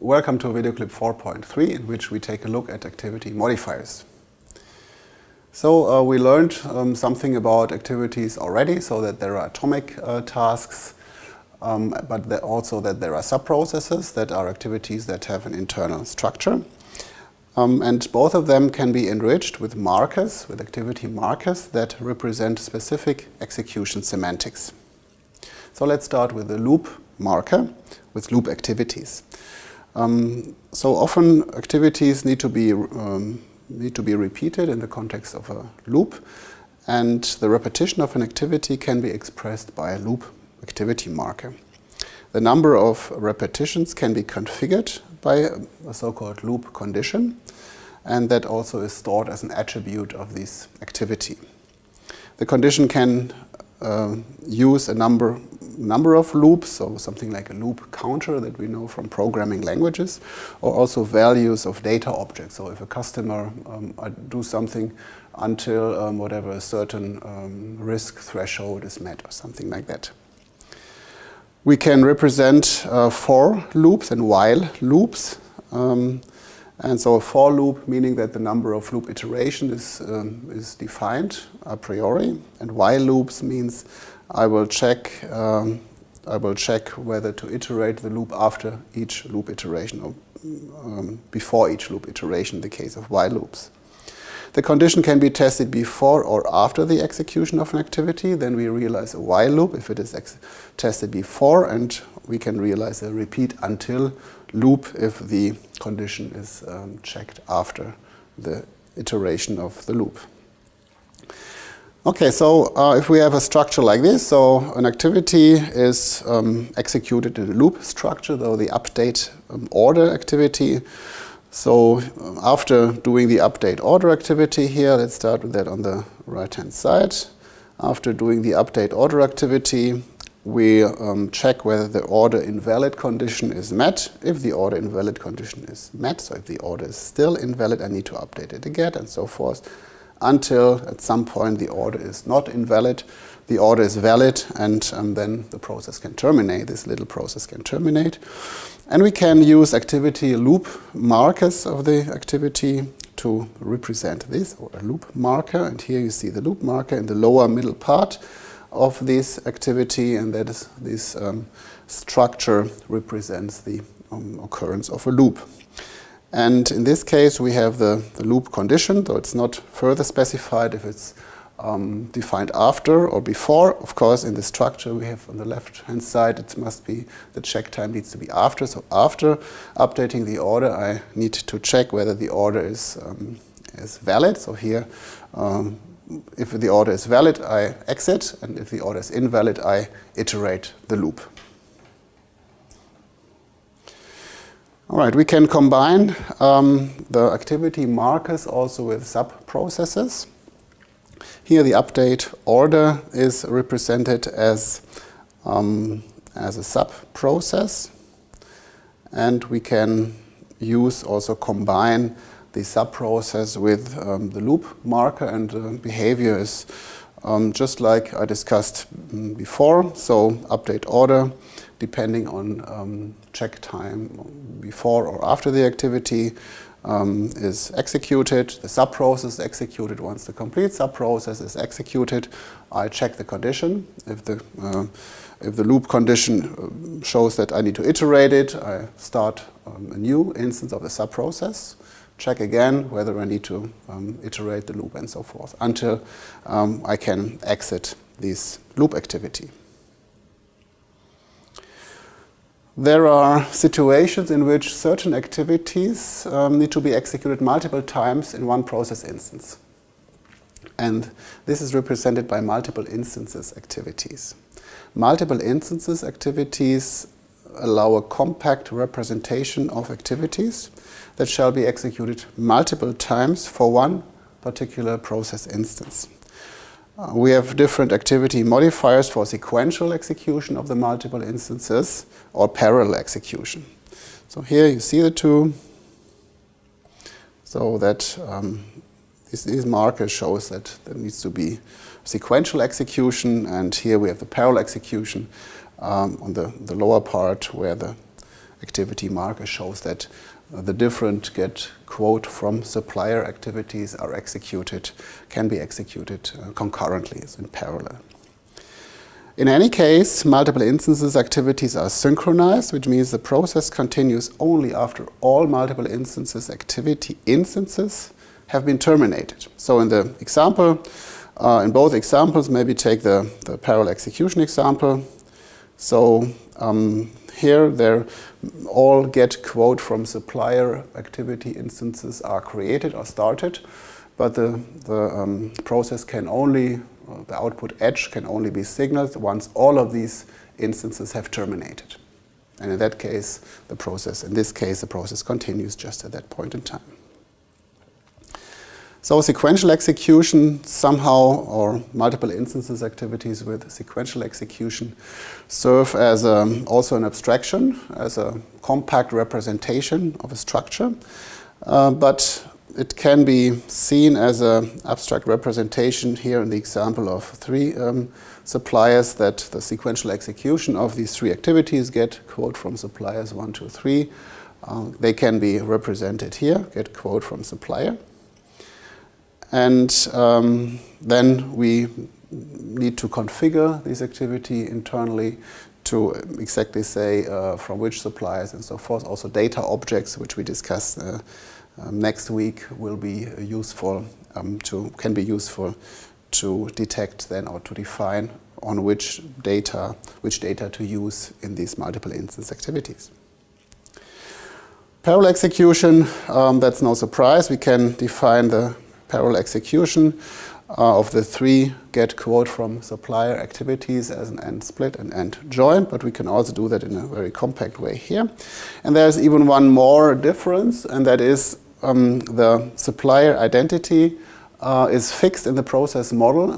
Welcome to video clip 4.3, in which we take a look at activity modifiers. So we learned something about activities already, so that there are atomic tasks, but also that there are subprocesses that are activities that have an internal structure. And both of them can be enriched with markers, with activity markers that represent specific execution semantics. So let's start with the loop marker, with loop activities. So often activities need to be repeated in the context of a loop, and the repetition of an activity can be expressed by a loop activity marker. The number of repetitions can be configured by a so-called loop condition, and that also is stored as an attribute of this activity. The condition can use a number of loops, so something like a loop counter that we know from programming languages, or also values of data objects. So if a customer do something until whatever a certain risk threshold is met, or something like that. We can represent for loops and while loops. And so a for loop, meaning that the number of loop iterations is defined a priori, and while loops means I will check whether to iterate the loop after each loop iteration or before each loop iteration in the case of while loops. The condition can be tested before or after the execution of an activity. Then we realize a while loop if it is tested before, and we can realize a repeat until loop if the condition is checked after the iteration of the loop. Okay, so if we have a structure like this, so an activity is executed in a loop structure, though the update order activity. So after doing the update order activity here, let's start with that on the right-hand side. After doing the update order activity, we check whether the order invalid condition is met. If the order invalid condition is met, so if the order is still invalid, I need to update it again, and so forth, until at some point the order is not invalid, the order is valid, and then the process can terminate. This little process can terminate. And we can use activity loop markers of the activity to represent this, or a loop marker. And here you see the loop marker in the lower middle part of this activity, and that is this structure represents the occurrence of a loop. And in this case we have the loop condition, though it's not further specified if it's defined after or before. Of course, in the structure we have on the left hand side, it must be, the check time needs to be after. So after updating the order, I need to check whether the order is valid. So here, if the order is valid, I exit, and if the order is invalid, I iterate the loop. All right, we can combine the activity markers also with sub-processes. Here the update order is represented as a sub-process, and we can also combine the sub-process with the loop marker, and the behavior is just like I discussed before. So update order, depending on check time before or after the activity, is executed. The sub-process is executed. Once the complete sub-process is executed, I check the condition. If the loop condition shows that I need to iterate it, I start a new instance of the sub-process, check again whether I need to iterate the loop, and so forth, until I can exit this loop activity. There are situations in which certain activities need to be executed multiple times in one process instance. And this is represented by multiple instances activities. Multiple instances activities allow a compact representation of activities that shall be executed multiple times for one particular process instance. We have different activity modifiers for sequential execution of the multiple instances or parallel execution. So here you see the two. So that this marker shows that there needs to be sequential execution, and here we have the parallel execution on the lower part, where the activity marker shows that the different get quote from supplier activities are executed, can be executed concurrently, as in parallel. In any case, multiple instances activities are synchronized, which means the process continues only after all multiple instances activity instances have been terminated. So in the example, in both examples, maybe take the parallel execution example. So here, all get quote from supplier activity instances are created or started, but the process can only, the output edge can only be signaled once all of these instances have terminated. And in that case, the process continues just at that point in time. So sequential execution somehow, or multiple instances activities with sequential execution, serve as also an abstraction, as a compact representation of a structure. But it can be seen as an abstract representation here in the example of 3 suppliers, that the sequential execution of these 3 activities get quote from suppliers 1, 2, 3. They can be represented here, get quote from supplier. And then we need to configure this activity internally to exactly say from which suppliers and so forth. Also data objects, which we discuss next week, will be useful can be useful to detect then, or to define on which data to use in these multiple instance activities. Parallel execution, that's no surprise. We can define the parallel execution of the 3 get quote from supplier activities as an end split and end join, but we can also do that in a very compact way here. And there's even one more difference, and that is the supplier identity is fixed in the process model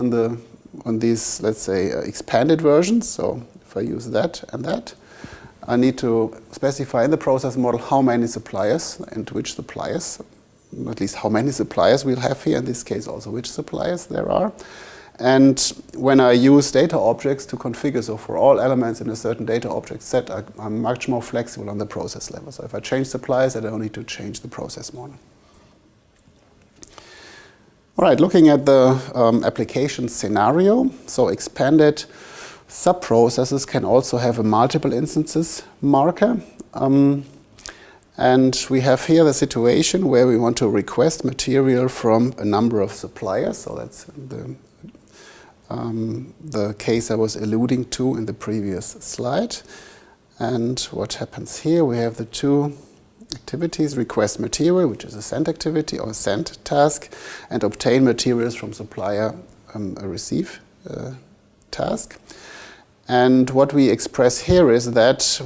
on these, let's say, expanded versions. So if I use that and that, I need to specify in the process model how many suppliers and which suppliers, at least how many suppliers we'll have here, in this case also which suppliers there are. And when I use data objects to configure, so for all elements in a certain data object set, I'm much more flexible on the process level. So if I change suppliers, I don't need to change the process model. All right, looking at the application scenario, so expanded subprocesses can also have a multiple instances marker. And we have here the situation where we want to request material from a number of suppliers. So that's the case I was alluding to in the previous slide. And what happens here, we have the 2 activities: request material, which is a send activity or a send task, and obtain materials from supplier, a receive task. And what we express here is that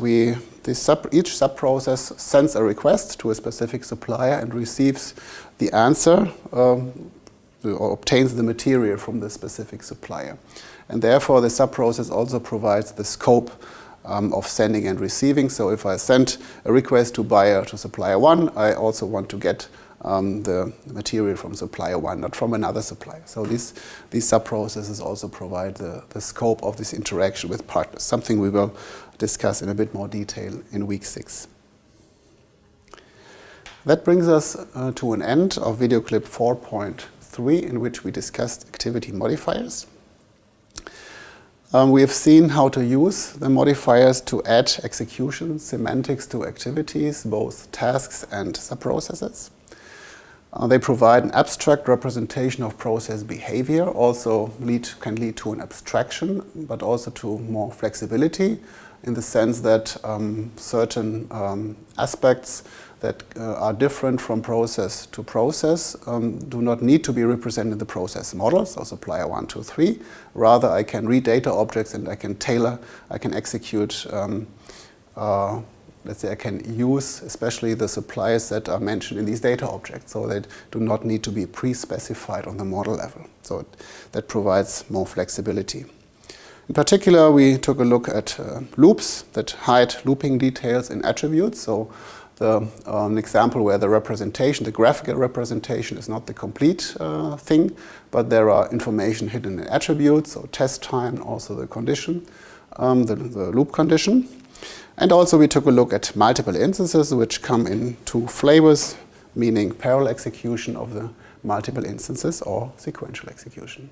each subprocess sends a request to a specific supplier and receives the answer or obtains the material from the specific supplier. And therefore, the subprocess also provides the scope of sending and receiving. So if I send a request to supplier 1, I also want to get the material from supplier 1, not from another supplier. So these subprocesses also provide the scope of this interaction with partners, something we will discuss in a bit more detail in week 6. That brings us to an end of video clip 4.3, in which we discussed activity modifiers. We have seen how to use the modifiers to add execution semantics to activities, both tasks and subprocesses. They provide an abstract representation of process behavior, also can lead to an abstraction, but also to more flexibility, in the sense that certain aspects that are different from process to process do not need to be represented in the process model, so supplier 1, 2, 3. Rather, I can read data objects and I can tailor, I can execute, let's say I can use especially the suppliers that are mentioned in these data objects, so they do not need to be pre-specified on the model level. So that provides more flexibility. In particular, we took a look at loops that hide looping details in attributes. So an example where the representation, the graphical representation, is not the complete thing, but there are information hidden in attributes, so test time, also the condition, the loop condition. And also we took a look at multiple instances which come in two flavors, meaning parallel execution of the multiple instances or sequential execution.